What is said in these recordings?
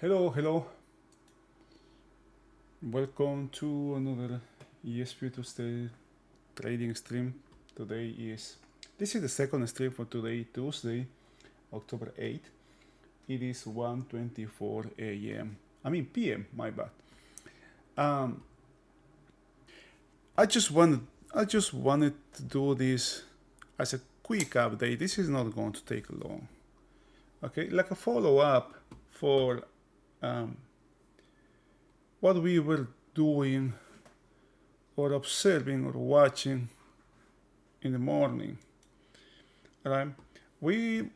Hello, hello. Welcome to another ESP Tuesday trading stream. Today is this is the second stream for today, Tuesday, October 8th. It is 1:24 a.m. I mean p.m. My bad. Um, I just wanted I just wanted to do this as a quick update. This is not going to take long. Okay, like a follow up for um, what we were doing or observing or watching in the morning. Right? We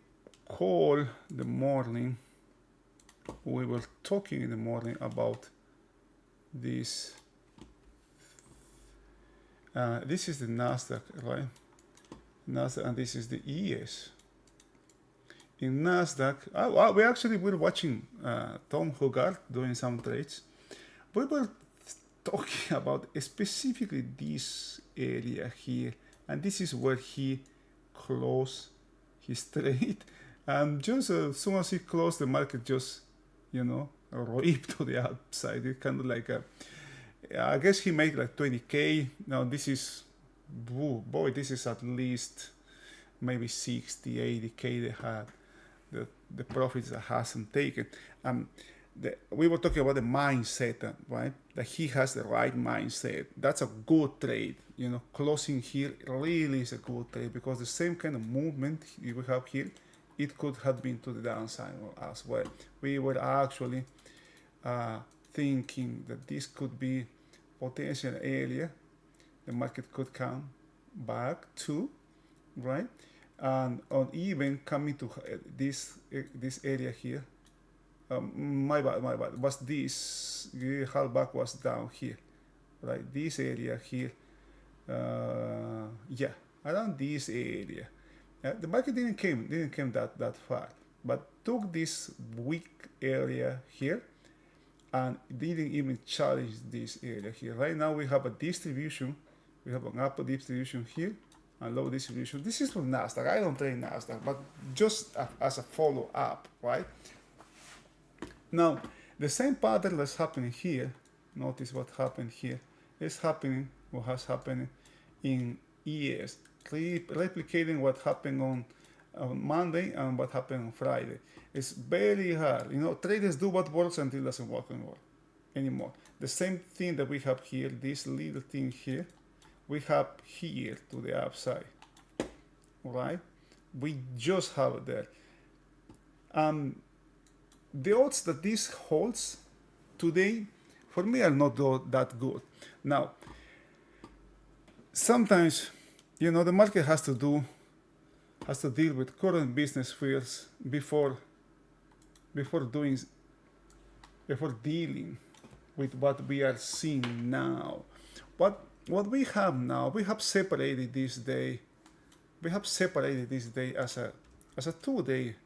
call the morning. We were talking in the morning about this. This is the Nasdaq, right? Nasdaq, and this is the ES. In Nasdaq, we actually were watching Tom Hogarth doing some trades. We were talking about specifically this area here, and this is where he closed his trade. And just as soon as he closed, the market just, ripped to the upside. It's kind of like I guess he made like 20K. Now this is, boy, this is at least maybe 60, 80K they had. The profits that hasn't taken. We were talking about the mindset, right? That he has the right mindset. That's a good trade. Closing here really is a good trade because the same kind of movement we have here, it could have been to the downside as well. We were actually thinking that this could be potential area the market could come back to, right? And on even coming to this area here. My bad. Was this halfback was down here, right? This area here, yeah, around this area. The market didn't came that far, but took this weak area here and didn't even challenge this area here. Right now we have a distribution. We have an upper distribution here and low distribution. This is for Nasdaq. I don't trade Nasdaq, but just as a follow up, right? Now, the same pattern that's happening here, notice what happened here, is happening, what has happened in ES, replicating what happened on Monday and what happened on Friday. It's very hard. Traders do what works until it doesn't work anymore. The same thing that we have here, this little thing here, we have here to the upside, right? We just have it there. The odds that this holds today, for me, are not that good. Now, sometimes, the market has to deal with current business fears before dealing with what we are seeing now. What we have now, we have separated this day. We have separated this day as a 2-day.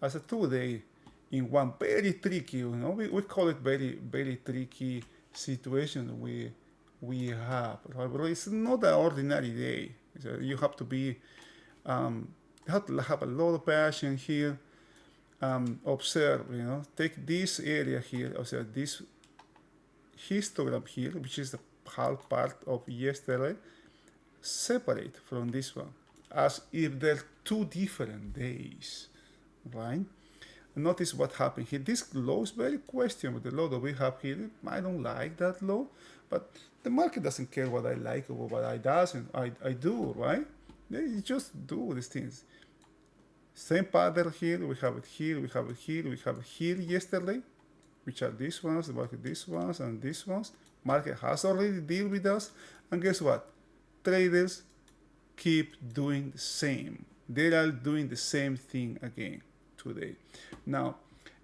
As a 2-day in one very tricky, we call it very, very tricky situation we have. Right? But it's not an ordinary day. You have to be, you have to have a lot of passion here. Observe, take this area here, observe this histogram here, which is the half part of yesterday, separate from this one, as if they're 2 different days. Right? Notice what happened here. This low is very questionable. The low that we have here, I don't like that low, but the market doesn't care what I like or what I doesn't. I do, right? They just do these things. Same pattern here. We have it here. We have it here. We have it here yesterday, which are these ones, the market, these ones, and these ones. Market has already dealt with us, and guess what? Traders keep doing the same. They are doing the same thing again today. Now,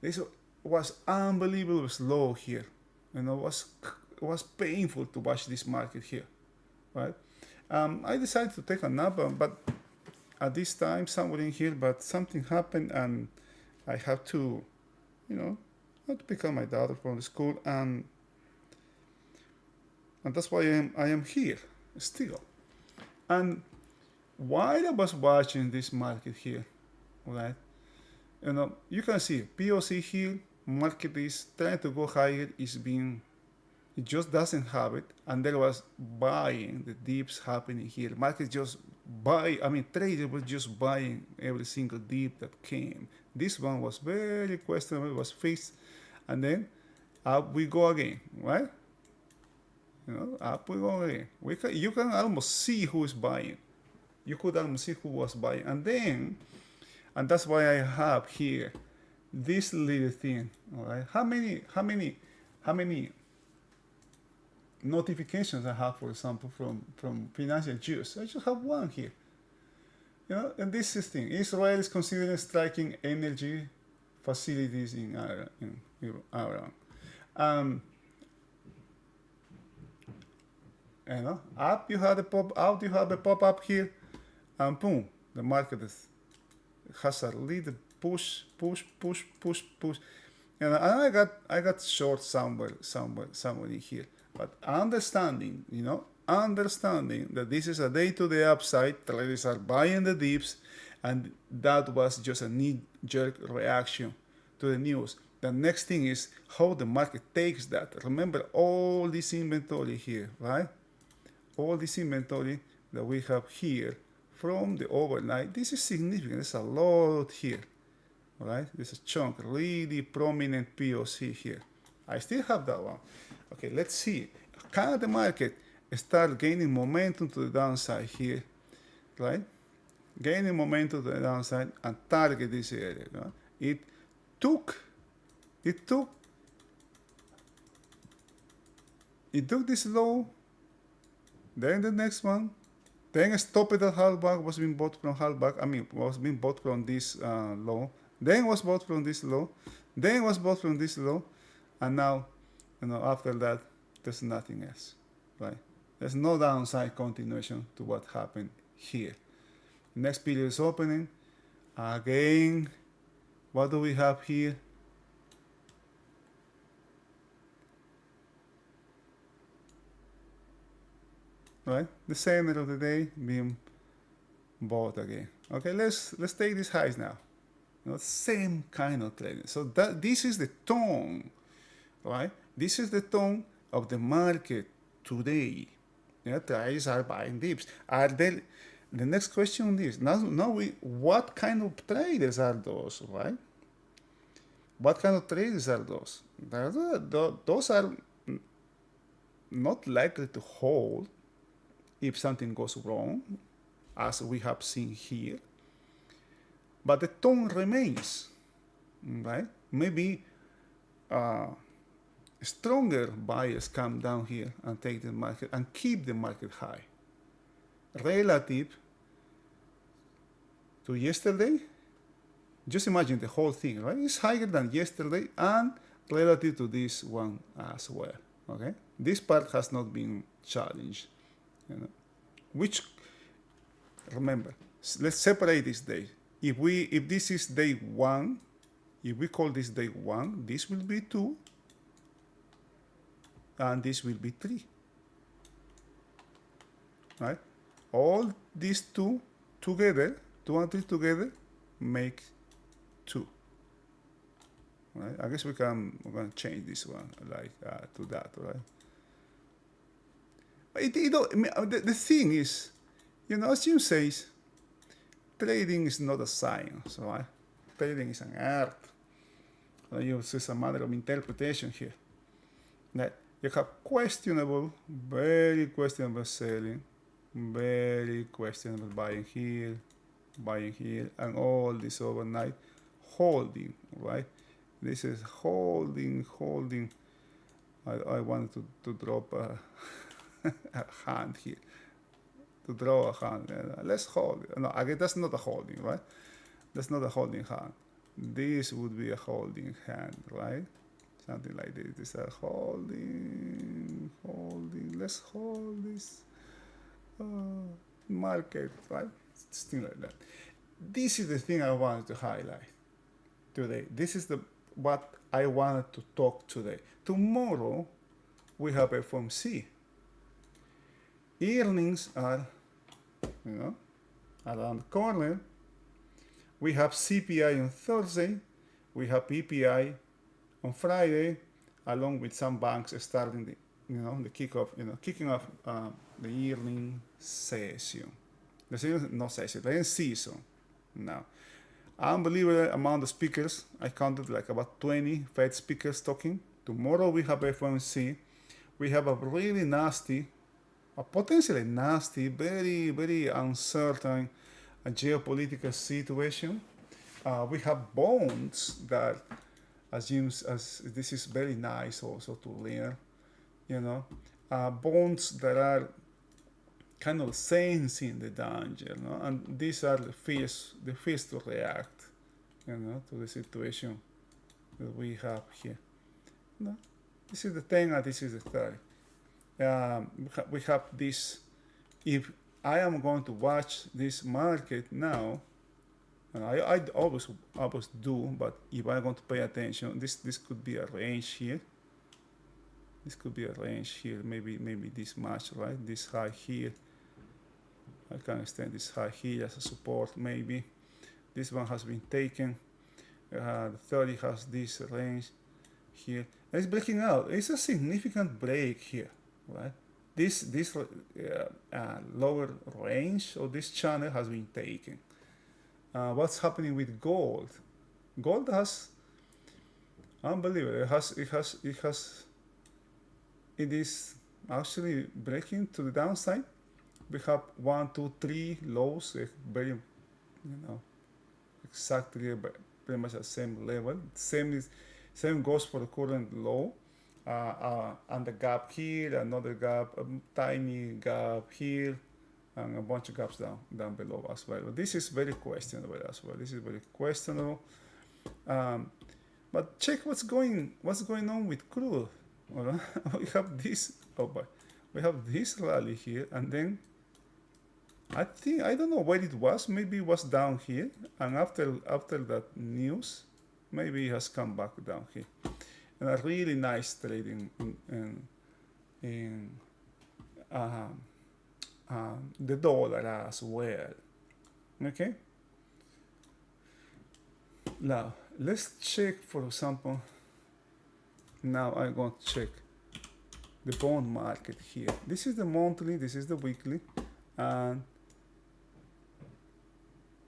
this was unbelievably slow here. It was painful to watch this market here, right? I decided to take a nap, but at this time, somewhere in here, but something happened, and I have to, have to pick up my daughter from the school, and that's why I am here still. And while I was watching this market here, right? You can see POC here, market is trying to go higher, it just doesn't have it, and there was buying, the dips happening here. Market just trader was just buying every single dip that came. This one was very questionable, was fixed, and then up we go again, right? Up we go again. You can almost see who is buying. You could almost see who was buying, and that's why I have here this little thing. All right, how many notifications I have, for example, from financial news? I just have one here. And this is thing. Israel is considering striking energy facilities in Iran. Up you have a pop out, you have a pop up here, and boom, the market has a little push. And I got short somewhere in here. But understanding that this is a day to the upside, traders are buying the dips, and that was just a knee-jerk reaction to the news. The next thing is how the market takes that. Remember all this inventory here, right? All this inventory that we have here from the overnight. This is significant. There's a lot here, all right? There's a chunk, really prominent POC here. I still have that one. Okay, let's see. Can the market start gaining momentum to the downside here, right? Gaining momentum to the downside and target this area. Right? It took this low, then the next one, then stop it at halfback, was being bought from halfback. Was being bought from this low, then was bought from this low, then was bought from this low, and now, after that, there's nothing else, right? There's no downside continuation to what happened here. Next period is opening. Again, what do we have here? Right? The center of the day being bought again. Okay, let's take these highs now. Same kind of trading. So this is the tone, right? This is the tone of the market today. Traders are buying dips. The next question is what kind of traders are those, right? What kind of traders are those? Those are not likely to hold if something goes wrong, as we have seen here. But the tone remains, right? Maybe stronger buyers come down here and take the market and keep the market high. Relative to yesterday, just imagine the whole thing, right? It's higher than yesterday and relative to this one as well, okay? This part has not been challenged, which, remember, let's separate this day. If this is day one, if we call this day one, this will be 2, and this will be 3, right? All these 2 together, 2 and 3 together, make 2. Right? I guess we're gonna change this one like to that, right? The thing is, as Jim says, trading is not a science, right? Trading is an art. It's a matter of interpretation here. That you have very questionable selling, very questionable buying here, and all this overnight holding, right? This is holding. I wanted to drop a hand here. To draw a hand. Let's hold it. No, again, that's not a holding, right? That's not a holding hand. This would be a holding hand, right? Something like this. This is a holding. Let's hold this market, right? Something like that. This is the thing I wanted to highlight today. This is what I wanted to talk today. Tomorrow, we have FOMC. Earnings are, around the corner, We have CPI on Thursday. We have PPI on Friday, along with some banks starting the kicking off the yearly session. The end season now. Unbelievable amount of speakers. I counted like about 20 Fed speakers talking. Tomorrow we have FOMC. We have a really nasty, a potentially nasty, very, very uncertain geopolitical situation. We have bonds that assumes as this is very nice also to learn, bonds that are kind of sensing the danger, and these are the first to react, to the situation that we have here. This is the 10 and this is the 30. We have this. If I am going to watch this market now, and I always do, but if I'm going to pay attention, this could be a range here. This could be a range here, maybe this much, right? This high here. I can extend this high here as a support, maybe. This one has been taken. The 30 has this range here. It's breaking out. It's a significant break here, right? This lower range of this channel has been taken. What's happening with gold? Gold has unbelievable. It is actually breaking to the downside. We have 1, 2, 3 lows, very, exactly pretty much the same level. Same goes for the current low, and the gap here, another gap, a tiny gap here, and a bunch of gaps down below as well. But this is very questionable as well. This is very questionable. But check what's going on with crude. Right? We have this. We have this rally here, and then I don't know where it was. Maybe it was down here, and after that news, maybe it has come back down here. And a really nice trade in the dollar as well. Okay. Now let's check, for example. Now I'm going to check the bond market here. This is the monthly. This is the weekly, and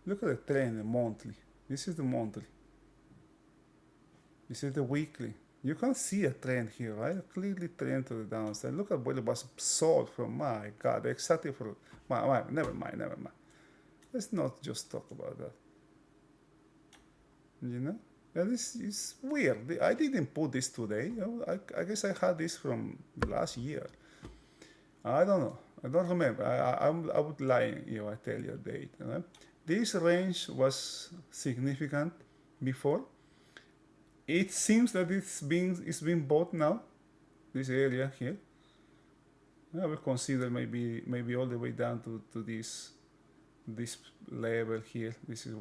look at the trend, the monthly. This is the monthly. This is the weekly. You can see a trend here, right? A clearly trend to the downside. Look at what it was sold from. My God, exactly for never mind. Let's not just talk about that. Yeah, this is weird. I didn't put this today. I guess I had this from last year. I don't know. I don't remember. I would lie if I tell you a date. Right? This range was significant before. It seems that it's being bought now. This area here. I will consider maybe all the way down to this level here. This is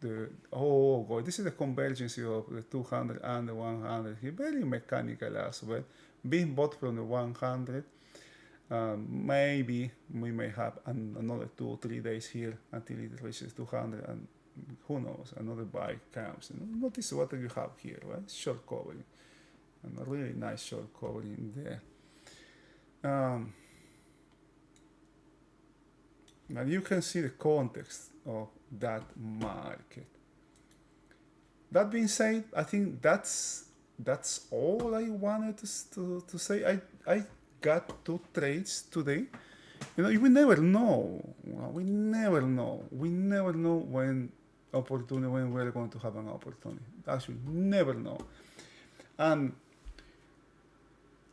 the oh god, this is the convergence of the 200 and the 100 here. Very mechanical as well. Being bought from the 100. Maybe we may have another 2 or 3 days here until it reaches 200, and who knows, another buy comes. Notice what you have here, right? Short covering, and a really nice short covering there. Now you can see the context of that market. That being said, I think that's all I wanted to say. I got 2 trades today. We never know. We never know when we're going to have an opportunity. Actually, never know. And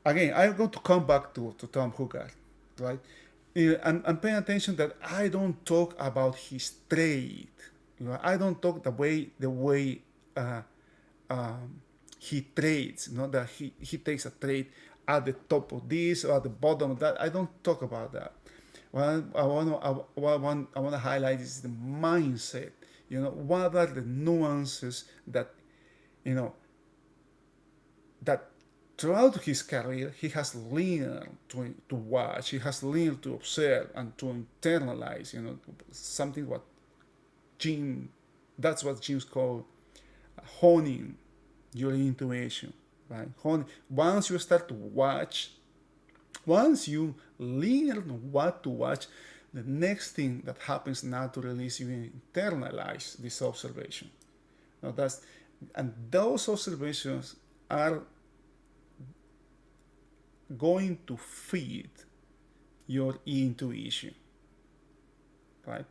again, I'm going to come back to Tom Hogarth, right? And pay attention that I don't talk about his trade. I don't talk the way he trades. That he takes a trade at the top of this or at the bottom of that. I don't talk about that. What I want to highlight is the mindset. What are the nuances that that throughout his career he has learned to watch, he has learned to observe and to internalize. Something what Jim That's what James called honing your intuition, right? Once you start to watch, once you learn what to watch, the next thing that happens naturally is you internalize this observation. Now and those observations are going to feed your intuition, right?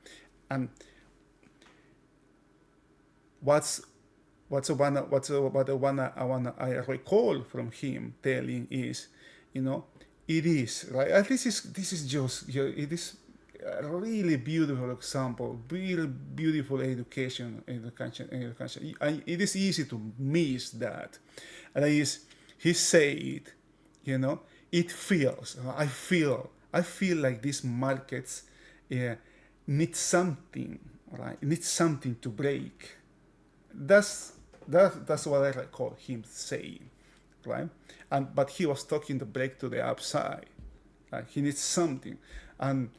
And what I recall from him telling is, it is right. And this is just it is a really beautiful example, really beautiful education. It is easy to miss that, and he said, it feels. I feel like these markets need something, right? Need something to break. That's what I recall him saying, right? But he was talking the break to the upside. He needs something, and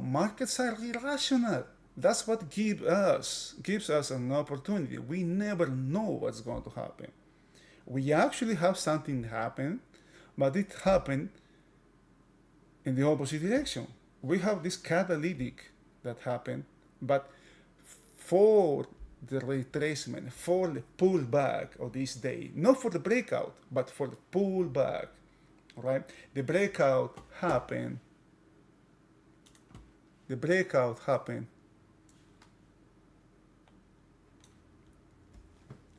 markets are irrational. That's what gives us an opportunity. We never know what's going to happen. We actually have something happen, but it happened in the opposite direction. We have this catalytic that happened, but for the retracement, for the pullback of this day, not for the breakout, but for the pullback, right? The breakout happened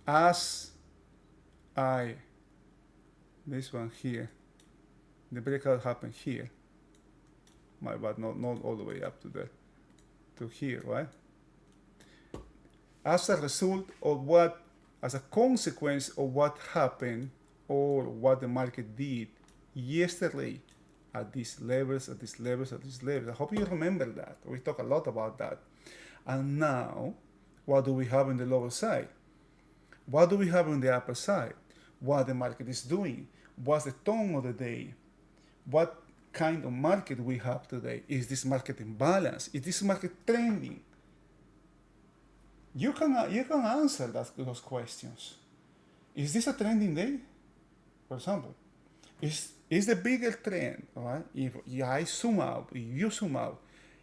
as this one here, the breakout happened here, but not all the way up to here, right? As a result of as a consequence of what happened or what the market did yesterday at these levels. I hope you remember that. We talk a lot about that. And now, what do we have on the lower side? What do we have on the upper side? What the market is doing? What's the tone of the day? What kind of market we have today? Is this market in balance? Is this market trending? You can answer those questions. Is this a trending day? For example, is the bigger trend, right? If you zoom out,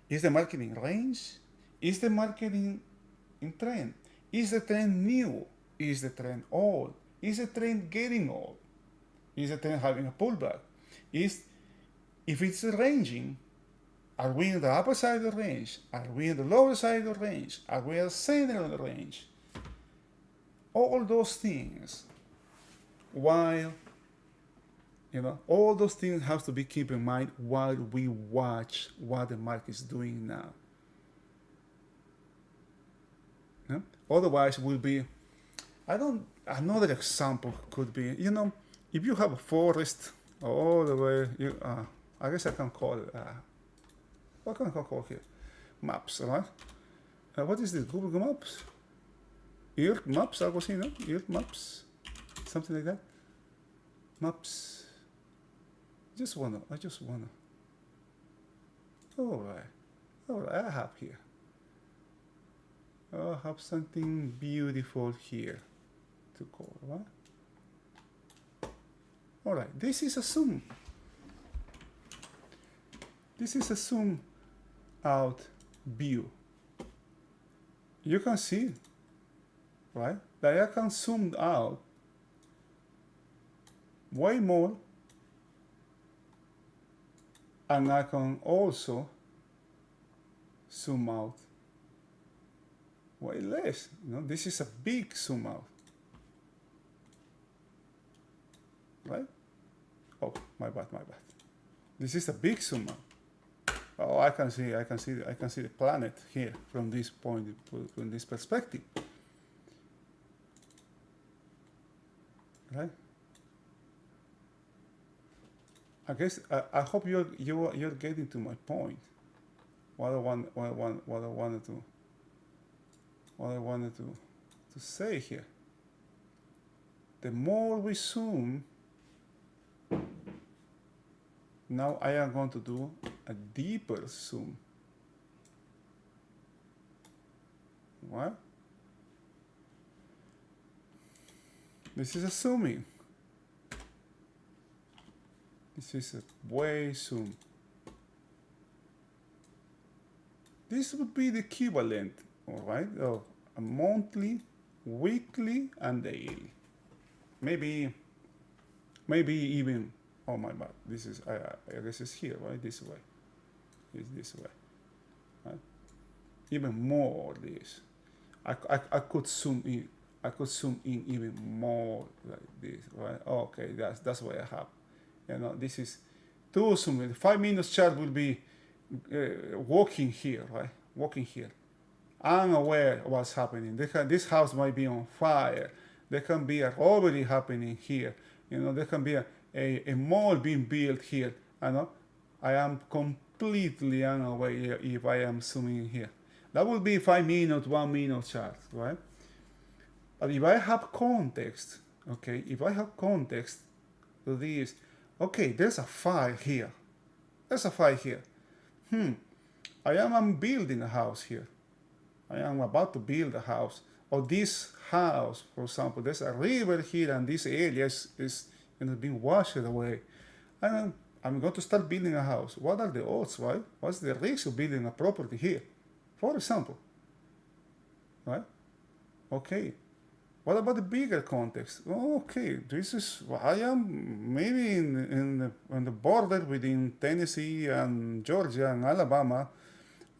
is the market in range? Is the market in trend? Is the trend new? Is the trend old? Is the trend getting old? Is the trend having a pullback? If it's ranging, are we in the upper side of the range? Are we in the lower side of the range? Are we at the center of the range? All those things, while all those things have to be kept in mind while we watch what the market is doing now. Yeah? Otherwise, will be. Another example could be, if you have a forest all the way, I guess I can call it. What can I call here? Maps, right? What is this? Google Maps? Earth Maps, algo así, ¿no? Earth Maps, something like that. Maps. I just wanna. All right. I have here. I have something beautiful here to call, right? All right. This is a zoom. This is a zoom out view. You can see, right? That I can zoom out way more, and I can also zoom out way less. This is a big zoom out, right? Oh, my bad. This is a big zoom out. Oh, I can see the planet here from this point, from this perspective, right? I guess I hope you're getting to my point. What I wanted to say here. The more we zoom, now I am going to do a deeper zoom. What? This is a zooming. This is a way zoom. This would be the equivalent, all right, of a monthly, weekly, and daily. Maybe even, oh my God, this is, I guess it's here, right? This way. It's this way, right? Even more this. I could zoom in. I could zoom in even more like this, right? Okay, that's what I have. You know, this is 2 zoom in. 5 minutes chart will be walking here, right? Walking here. Unaware of what's happening. This house might be on fire. There can be a robbery happening here. You know, there can be a mall being built here. I know. I am completely unaware if I am zooming in here. That will be 5 minutes, 1 minute chart, right? But if I have context, okay, if I have context to this, okay, there's a fire here. There's a fire here. I'm building a house here. I am about to build a house. Or this house, for example, there's a river here and this area is being washed away. And I'm going to start building a house. What are the odds, right? What's the risk of building a property here? For example, right? Okay. What about the bigger context? Okay, this is, I am maybe on the border between Tennessee and Georgia and Alabama.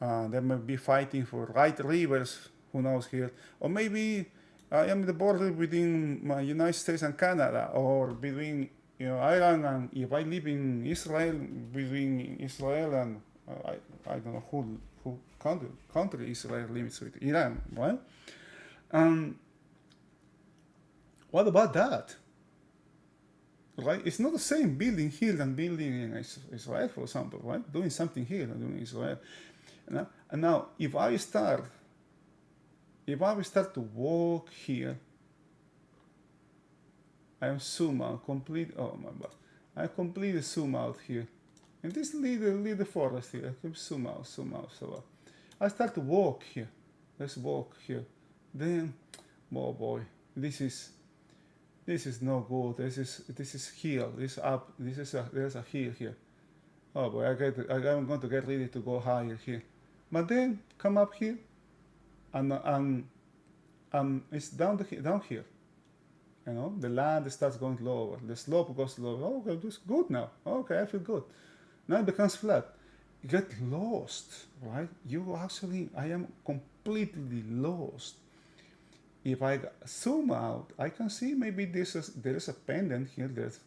They may be fighting for right rivers, who knows here. Or maybe I am the border between United States and Canada, or between Iran and, if I live in Israel, between Israel and I don't know who country Israel limits with, Iran, right? What about that? Right? It's not the same building here than building in Israel, for example, right? Doing something here and doing Israel. And now, if I start to walk here, I am zoom out, oh my God. I completely zoom out here. And this little forest here, I can zoom out. So I start to walk here. Let's walk here. Then, oh boy, this is no good. This is hill. This up. There's a hill here. Oh boy, I'm going to get ready to go higher here. But then come up here, and it's down here. You know, the land starts going lower. The slope goes lower. Oh, okay, this is good now. Okay, I feel good. Now it becomes flat. You get lost, right? I am completely lost. If I zoom out, I can see maybe there is a pendant here. There's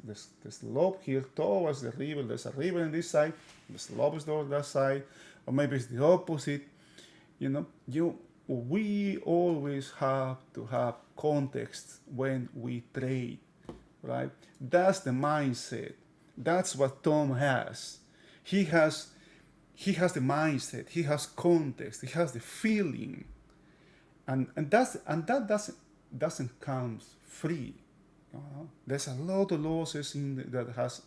the slope here towards the river. There's a river on this side. The slope is towards that side, or maybe it's the opposite. We always have to have context when we trade, right? That's the mindset. That's what Tom has. He has the mindset. He has context. He has the feeling. And that doesn't come free. There's a lot of losses that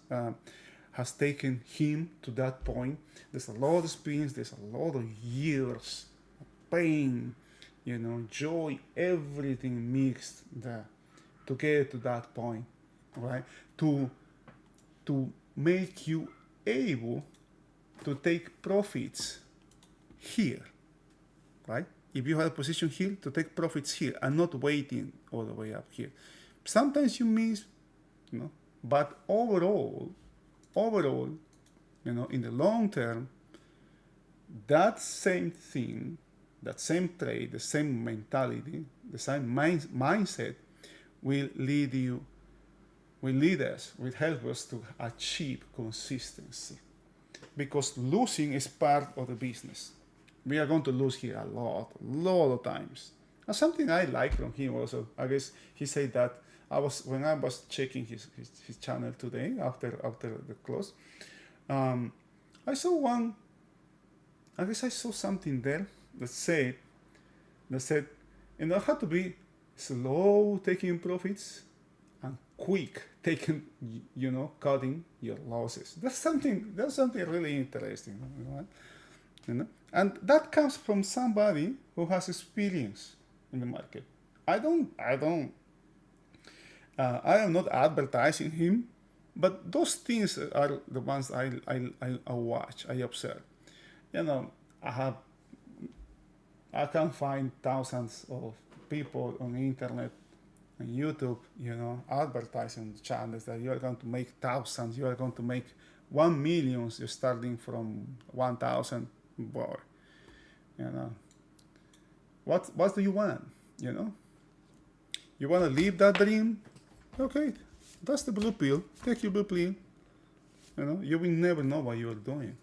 has taken him to that point. There's a lot of experience. There's a lot of years, pain, joy, everything mixed there to get to that point, right? To make you able to take profits here, right? If you have a position here, to take profits here and not waiting all the way up here. Sometimes you miss, but overall, in the long term, that same thing, that same trade, the same mentality, the same mindset will help us to achieve consistency. Because losing is part of the business. We are going to lose here a lot of times. And something I like from him also, I guess he said that when I was checking his channel today after the close, I saw something there that said, you have to be slow taking profits and quick taking, cutting your losses. That's something really interesting, right? And that comes from somebody who has experience in the market. I don't I am not advertising him, but those things are the ones I watch, I observe. You know, I have I can find thousands of people on the internet and YouTube, you know, advertising channels that you are going to make thousands, you are going to make 1 million, you're starting from 1,000. Boy, you know, what do you want? You know, you want to live that dream? Okay, that's the blue pill. Take your blue pill. You know, you will never know what you are doing.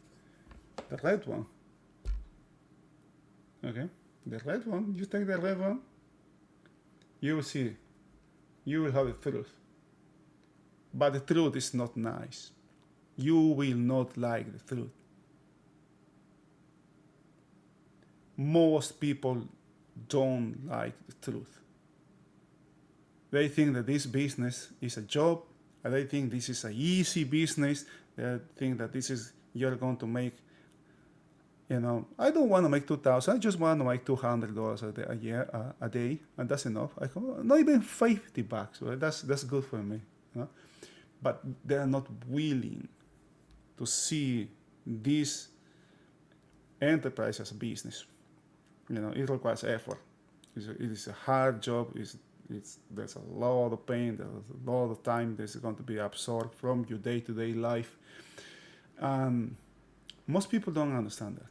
The red one. Okay, the red one. You take the red one. You will see. You will have the truth. But the truth is not nice. You will not like the truth. Most people don't like the truth. They think that this business is a job, and they think this is an easy business. They think that this is, you're going to make, you know, I don't want to make 2,000. I just want to make $200 a year, a day, and that's enough. Not even $50. Right? That's good for me. You know? But they are not willing to see this enterprise as a business. You know, it requires effort. It is a hard job. There's a lot of pain. There's a lot of time that's going to be absorbed from your day-to-day life. Most people don't understand that.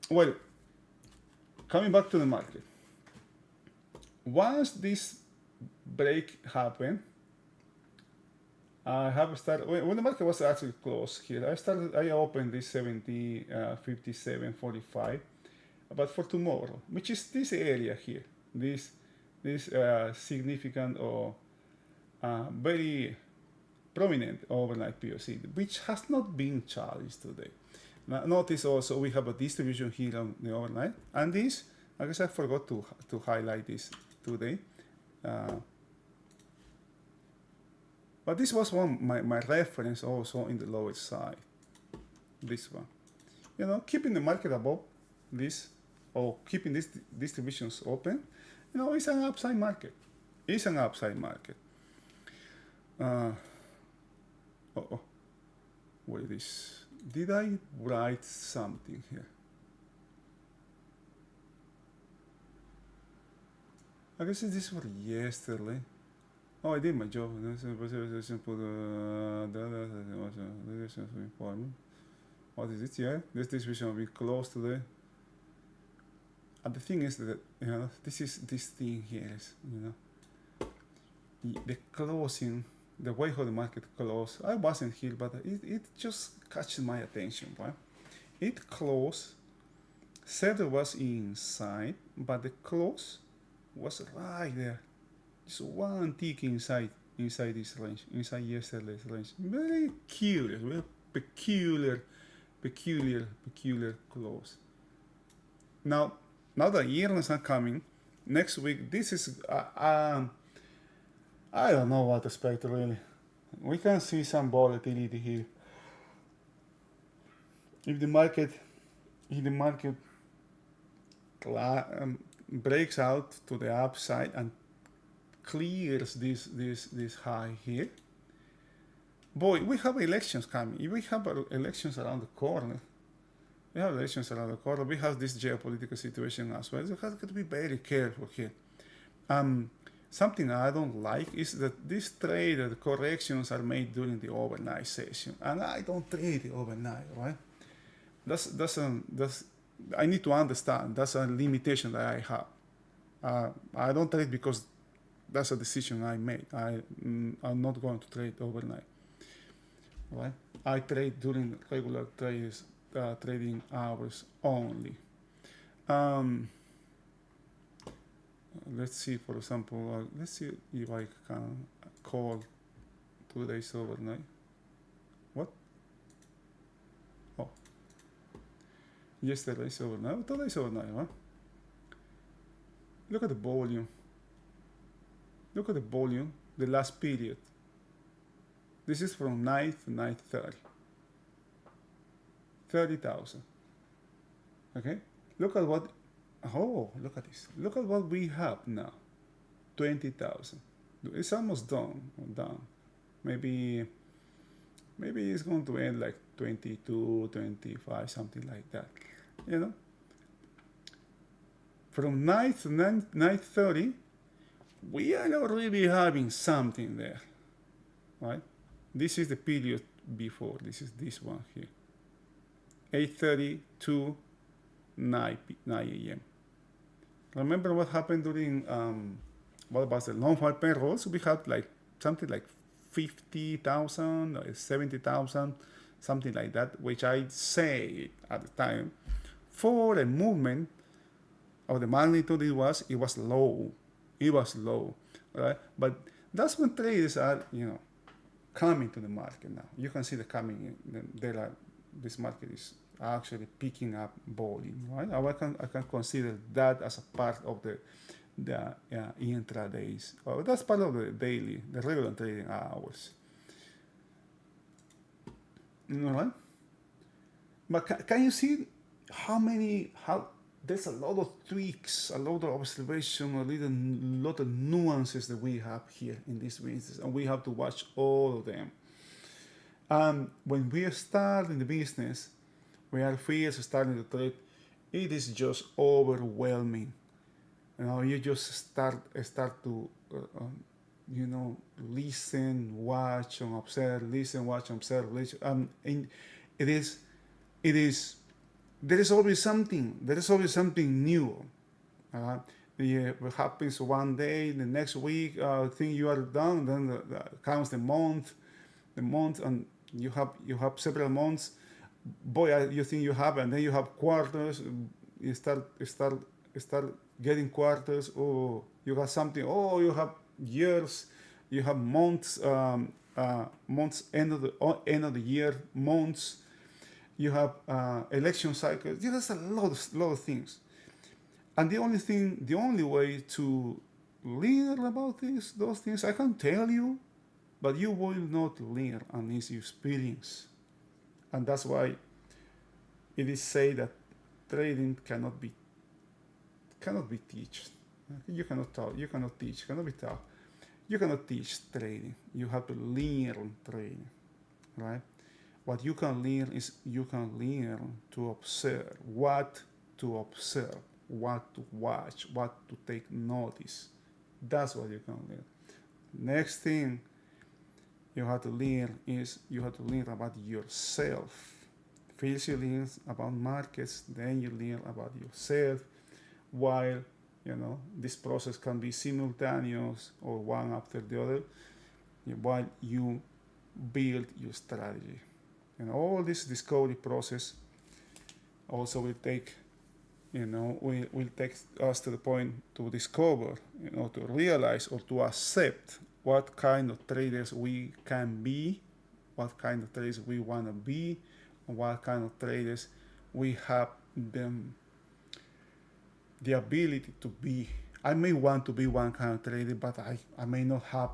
Well, coming back to the market. Once this break happened, I have started, when the market was actually closed here, I opened this 70, 57, 45, but for tomorrow, which is this area here, this significant or very prominent overnight POC, which has not been challenged today. Now, notice also we have a distribution here on the overnight, and this, I guess I forgot to highlight this today. But this was my reference also in the lower side. This one. You know, keeping the market above this, or keeping these distributions open, you know, it's an upside market. It's an upside market. Wait, did I write something here? I guess this for yesterday. Oh, I did my job. What is it? Yeah, this distribution will be closed today. And the thing is that, you know, this thing here is, you know, the closing, the way how the market closed. I wasn't here, but it just catches my attention. Right? It closed. Seller was inside, but the close was right there. Just one tick inside this range, inside yesterday's range. Very curious, very peculiar close. Now the earnings are coming next week. This is I don't know what to expect really. We can see some volatility here. If the market breaks out to the upside and clears this high here, boy, we have elections coming. We have elections around the corner. We have this geopolitical situation as well. So we have to be very careful here. Something I don't like is that this trade, the corrections are made during the overnight session, and I don't trade the overnight, right? I need to understand that's a limitation that I have. I don't trade because that's a decision I made. I'm not going to trade overnight, right? I trade during regular trading hours only. Let's see, for example, let's see if I can call 2 days overnight. What? Oh, yesterday's overnight, 2 days overnight, huh? Look at the volume. Look at the volume, the last period. This is from 9th to 9:30. 30,000. Okay? Look at what Oh, look at this. Look at what we have now. 20,000. It's almost done. Done. Maybe it's going to end like 22, 25, something like that. You know, from 9 to 9:30, we are already having something there, right? This is the period before. This is this one here. 8:30 to 9 a.m. Remember what happened during what was the non-farm payrolls? We had like something like 50,000 or 70,000, something like that, which I say at the time for a movement of the magnitude it was low. It was low, right? But that's when traders are, coming to the market now. You can see the coming. This market is actually picking up volume, right? I can consider that as a part of the intradays. That's part of the daily, the regular trading hours. All right. But can you see how there's a lot of tweaks, a lot of observation, a lot of nuances that we have here in this business, and we have to watch all of them. And when we start in the business, we are first starting to trade, it is just overwhelming. You just start to listen, watch, and observe. Listen, watch, and observe. And it is there is always something. There is always something new. It happens one day, the next week, think you are done. Then comes the month, and you have several months. Boy, you think you have, and then you have quarters. You start getting quarters. Oh, you have something. Oh, you have years. You have months. Months end of the year. Months. You have election cycles. There's a lot of things. And the only way to learn about those things, I can tell you, but you will not learn unless you experience. And that's why it is said that trading cannot be taught. You cannot taught. You cannot teach. Cannot be taught. You cannot teach trading. You have to learn trading, right? What you can learn is you can learn to observe, what to observe, what to watch, what to take notice. That's what you can learn. Next thing you have to learn is you have to learn about yourself. First you learn about markets, then you learn about yourself, while this process can be simultaneous or one after the other, while you build your strategy. And all this discovery process also will take will take us to the point to discover, to realize or to accept what kind of traders we can be, what kind of traders we want to be, and what kind of traders we have the ability to be. I may want to be one kind of trader, but I may not have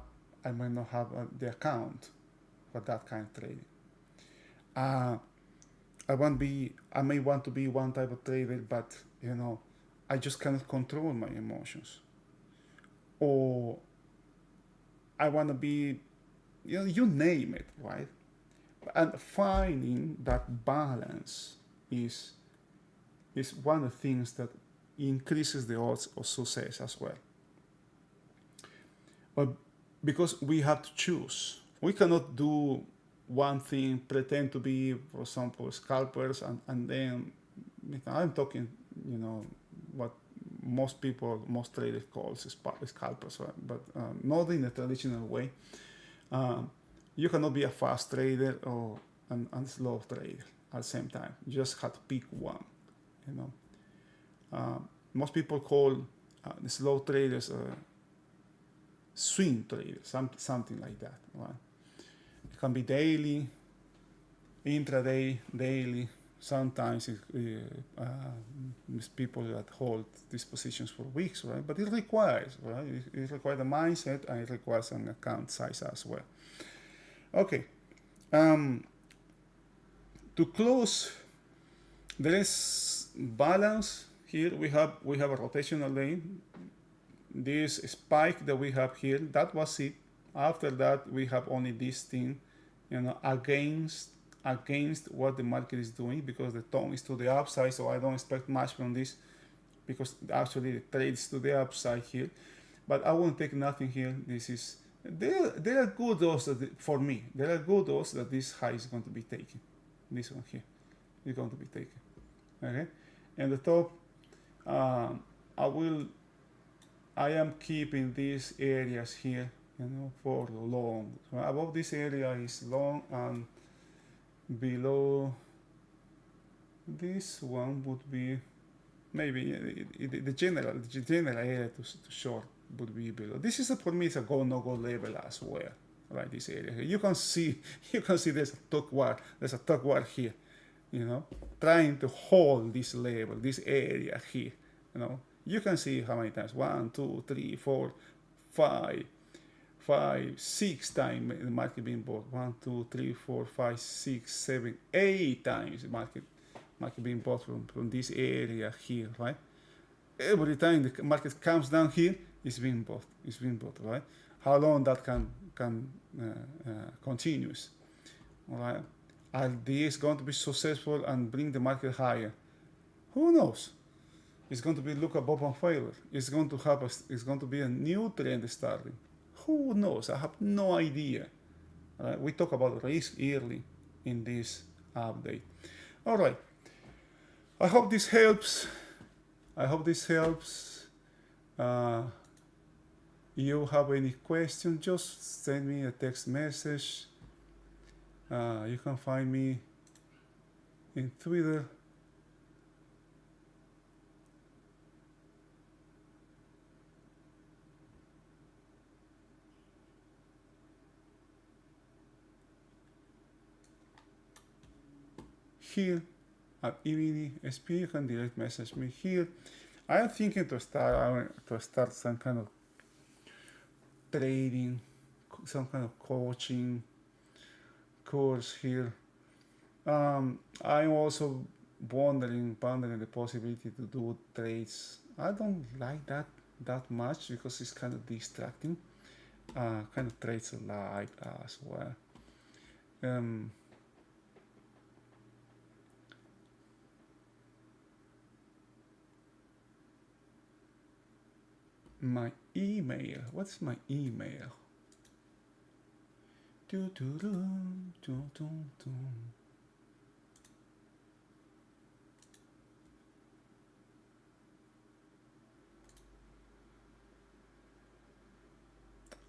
the account for that kind of trading. I may want to be one type of trader, but I just cannot control my emotions. Or I want to be, you name it, right? And finding that balance is one of the things that increases the odds of success as well. But because we have to choose, we cannot do one thing, pretend to be, for example, scalpers, and then I'm talking, what most traders call scalpers, right? But not in the traditional way. You cannot be a fast trader and slow trader at the same time. You just have to pick one. Most people call the slow traders swing traders, something like that, right? It can be daily, intraday, daily. Sometimes it's people that hold these positions for weeks, right? But it requires, right? It requires a mindset, and it requires an account size as well. Okay. To close, there is balance here we have a rotational lane. This spike that we have here, that was it. After that, we have only this thing, against what the market is doing, because the tone is to the upside. So I don't expect much from this, because actually the trade is to the upside here. But I won't take nothing here. This is there are good odds that, for me, there are good odds that this high is going to be taken. This one here is going to be taken. Okay, and the top, I am keeping these areas here, for long. So above this area is long, and below this one would be maybe the general area to short would be below. This is for me, it's a go no go level as well, right? This area here. You can see there's a top war here, trying to hold this level, this area here, You can see how many times, 1, 2, 3, 4, 5, 6 times the market being bought. 1, 2, 3, 4, 5, 6, 7, 8 times the market being bought from this area here, right? Every time the market comes down here, it's being bought, right? How long that can continues, all right? Are these going to be successful and bring the market higher? Who knows? It's going to be look above on failure. It's going to be a new trend starting. Who knows? I have no idea. We talk about risk early in this update. All right. I hope this helps. You have any questions, just send me a text message. You can find me in Twitter. Here at EVD-SP, you can direct message me here. I am thinking to start some kind of trading, some kind of coaching course here. I'm also pondering the possibility to do trades. I don't like that much because it's kind of distracting. Kind of trades alike as well. My email. What's my email?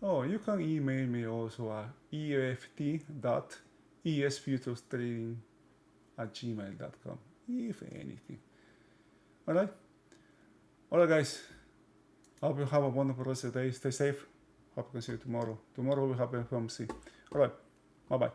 Oh, you can email me also at eft.esfuturestrading@gmail.com if anything. Alright, guys. Hope you have a wonderful rest of the day. Stay safe. Hope you can see you tomorrow. Tomorrow we have FOMC. Alright, bye bye.